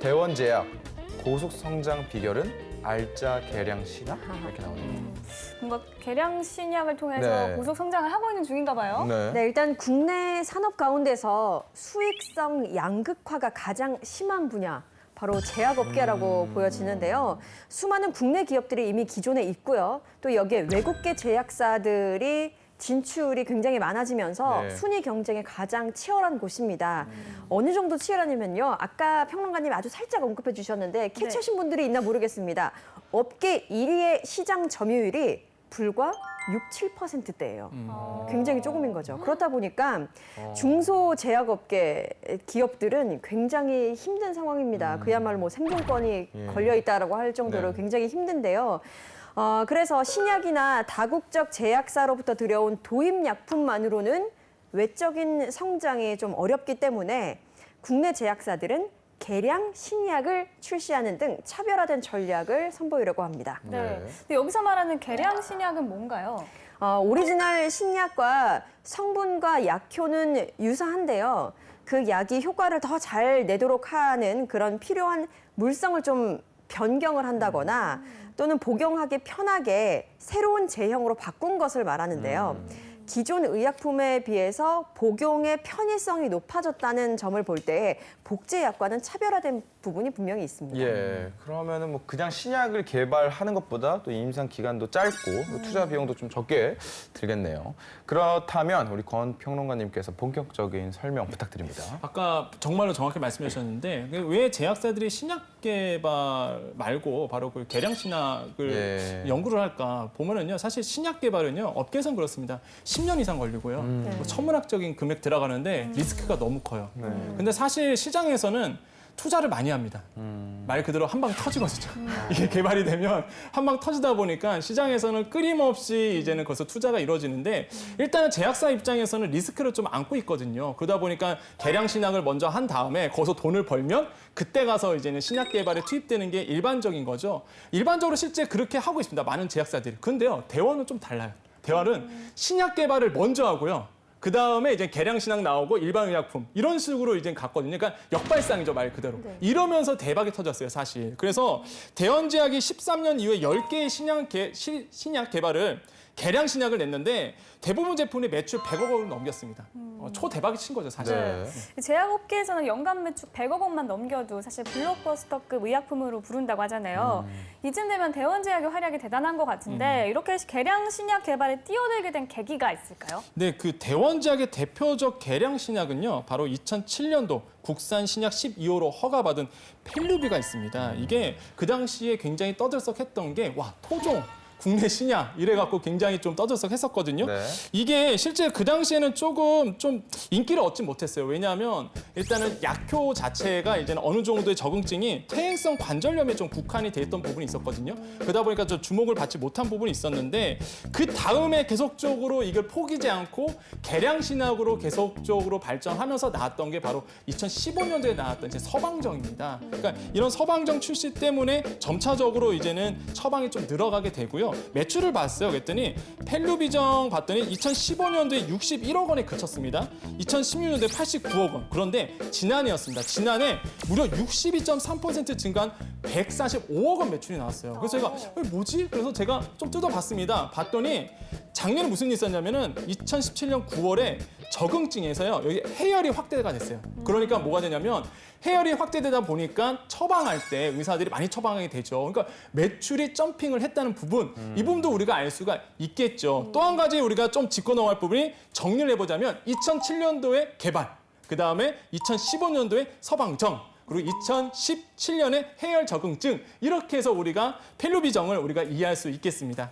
대원제약 고속 성장 비결은 알짜 계량 신약 이렇게 나오네요. 뭔가 계량 신약을 통해서 네. 고속 성장을 하고 있는 중인가 봐요. 네, 일단 국내 산업 가운데서 수익성 양극화가 가장 심한 분야, 바로 제약업계라고 보여지는데요. 수많은 국내 기업들이 이미 기존에 있고요. 또 여기에 외국계 제약사들이 진출이 굉장히 많아지면서 네. 순위 경쟁이 가장 치열한 곳입니다. 어느 정도 치열하냐면요. 아까 평론가님이 아주 살짝 언급해 주셨는데 캐치하신 분들이 있나 모르겠습니다. 업계 1위의 시장 점유율이 불과 6~7%대예요. 굉장히 조금인 거죠. 그렇다 보니까 중소제약업계 기업들은 굉장히 힘든 상황입니다. 그야말로 뭐 생존권이 걸려 있다라고 할 정도로 네. 굉장히 힘든데요. 그래서 신약이나 다국적 제약사로부터 들여온 도입약품만으로는 외적인 성장이 좀 어렵기 때문에 국내 제약사들은 계량 신약을 출시하는 등 차별화된 전략을 선보이려고 합니다. 네. 근데 여기서 말하는 계량 신약은 뭔가요? 오리지널 신약과 성분과 약효는 유사한데요. 그 약이 효과를 더 잘 내도록 하는 그런 필요한 물성을 좀 변경을 한다거나 또는 복용하기 편하게 새로운 제형으로 바꾼 것을 말하는데요. 기존 의약품에 비해서 복용의 편의성이 높아졌다는 점을 볼 때 복제약과는 차별화된 부분이 분명히 있습니다. 예, 그러면은 뭐 그냥 신약을 개발하는 것보다 또 임상 기간도 짧고 또 투자 비용도 좀 적게 들겠네요. 그렇다면 우리 권 평론가님께서 본격적인 설명 부탁드립니다. 아까 정말로 정확히 말씀해 주셨는데 왜 제약사들이 신약 개발 말고 바로 그 계량 신약을 예. 연구를 할까 보면은요, 사실 신약 개발은요 업계에선 그렇습니다. 10년 이상 걸리고요. 뭐 천문학적인 금액 들어가는데 리스크가 너무 커요. 근데 사실 시장에서는 투자를 많이 합니다. 말 그대로 한 방 터지거든요. 이게 개발이 되면 한 방 터지다 보니까 시장에서는 끊임없이 이제는 거기서 투자가 이루어지는데 일단은 제약사 입장에서는 리스크를 좀 안고 있거든요. 그러다 보니까 계량 신약을 먼저 한 다음에 거기서 돈을 벌면 그때 가서 이제는 신약 개발에 투입되는 게 일반적인 거죠. 일반적으로 실제 그렇게 하고 있습니다. 많은 제약사들이. 근데요, 대원은 좀 달라요. 대원은 신약 개발을 먼저 하고요. 그 다음에 이제 계량 신약 나오고 일반 의약품 이런 식으로 이제 갔거든요. 그러니까 역발상이죠, 말 그대로. 이러면서 대박이 터졌어요, 사실. 그래서 대원제약이 13년 이후에 10개의 신약 개발을 계량 신약을 냈는데 대부분 제품이 매출 100억 원을 넘겼습니다. 초대박이 친 거죠, 사실. 네. 제약업계에서는 연간 매출 100억 원만 넘겨도 사실 블록버스터급 의약품으로 부른다고 하잖아요. 이쯤 되면 대원제약의 활약이 대단한 것 같은데 이렇게 계량 신약 개발에 뛰어들게 된 계기가 있을까요? 네, 그 대원제약의 대표적 계량 신약은요, 바로 2007년도 국산 신약 12호로 허가받은 펠루비가 있습니다. 이게 그 당시에 굉장히 떠들썩했던 게, 와, 토종. 국내 신약 이래갖고 굉장히 좀 떠들썩했었거든요. 네. 이게 실제 그 당시에는 조금 좀 인기를 얻지 못했어요. 왜냐하면 일단은 약효 자체가 이제는 어느 정도의 적응증이 퇴행성 관절염에 좀 국한이 돼 있던 부분이 있었거든요. 그러다 보니까 좀 주목을 받지 못한 부분이 있었는데 그 다음에 계속적으로 이걸 포기지 않고 계량 신약으로 계속적으로 발전하면서 나왔던 게 바로 2015년도에 나왔던 이제 서방정입니다. 그러니까 이런 서방정 출시 때문에 점차적으로 이제는 처방이 좀 늘어가게 되고요. 매출을 봤어요. 그랬더니 펠루비정 봤더니 2015년도에 61억 원에 그쳤습니다. 2016년도에 89억 원. 그런데 지난해였습니다. 지난해 무려 62.3% 증가한 145억 원 매출이 나왔어요. 그래서 제가 뭐지? 그래서 제가 좀 뜯어봤습니다. 봤더니 작년에 무슨 일이 있었냐면은 2017년 9월에 적응증에서요. 여기 해열이 확대가 됐어요. 그러니까 뭐가 되냐면 해열이 확대되다 보니까 처방할 때 의사들이 많이 처방하게 되죠. 그러니까 매출이 점핑을 했다는 부분, 이 부분도 우리가 알 수가 있겠죠. 또 한 가지 우리가 좀 짚고 넘어갈 부분이 정리를 해보자면 2007년도에 개발, 그 다음에 2015년도에 서방정, 그리고 2017년에 해열 적응증, 이렇게 해서 우리가 펠루비정을 우리가 이해할 수 있겠습니다.